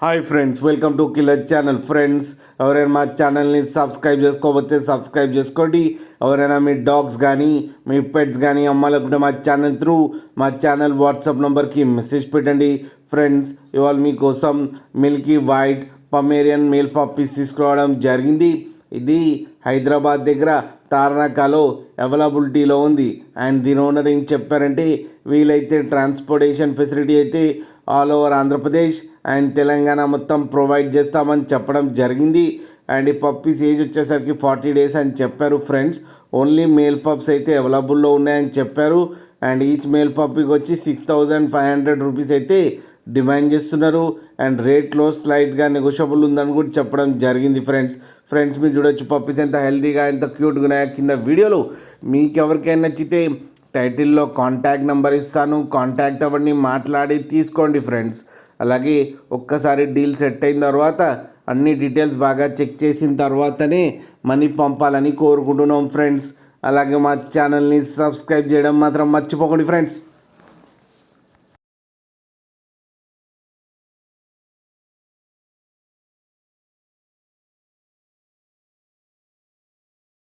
Hi friends, welcome to killer channel. Friends, ఎవరైనా మా ఛానల్ని సబ్స్క్రైబ్ చేసుకోకపోతే సబ్స్క్రైబ్ చేసుకోండి. ఎవరైనా మీ డాగ్స్ కానీ మీ పెట్స్ కానీ అమ్మాలనుకుంటే మా ఛానల్ వాట్సాప్ నెంబర్కి మెసేజ్ పెట్టండి. ఫ్రెండ్స్, ఇవాళ మీకోసం Milky white Pomeranian male puppies తీసుకురావడం జరిగింది. ఇది హైదరాబాద్ దగ్గర తార్నాకాలో అవైలబిలిటీలో ఉంది. అండ్ దీని ఓనర్ ఏం చెప్పారంటే, వీలైతే ట్రాన్స్పోర్టేషన్ ఫెసిలిటీ అయితే all over Andhra Pradesh and Telangana మొత్తం ప్రొవైడ్ చేస్తామని చెప్పడం జరిగింది. అండ్ ఈ పప్పీస్ ఏజ్ వచ్చేసరికి 40 days అని చెప్పారు. ఫ్రెండ్స్, ఓన్లీ మేల్ పప్స్ అయితే అవైలబుల్లో ఉన్నాయని చెప్పారు. అండ్ ఈచ్ మేల్ పప్పీకి వచ్చి 6,500 రూపీస్ అయితే డిమాండ్ చేస్తున్నారు. అండ్ రేట్లో స్లైట్గా నెగోషియబుల్ ఉందని కూడా చెప్పడం జరిగింది. ఫ్రెండ్స్ మీరు చూడొచ్చు పప్పీస్ ఎంత హెల్తీగా ఎంత క్యూట్గా ఉన్నాయో. కింద వీడియోలో మీకు ఎవరికైనా నచ్చితే టైటిల్లో కాంటాక్ట్ నెంబర్ ఇస్తాను, కాంటాక్ట్ అవ్వండి, మాట్లాడి తీసుకోండి. ఫ్రెండ్స్, అలాగే ఒక్కసారి డీల్ సెట్ అయిన తర్వాత అన్ని డీటెయిల్స్ బాగా చెక్ చేసిన తర్వాతనే మనీ పంపాలని కోరుకుంటున్నాం. ఫ్రెండ్స్, అలాగే మా ఛానల్ని సబ్స్క్రైబ్ చేయడం మాత్రం మర్చిపోకండి. ఫ్రెండ్స్.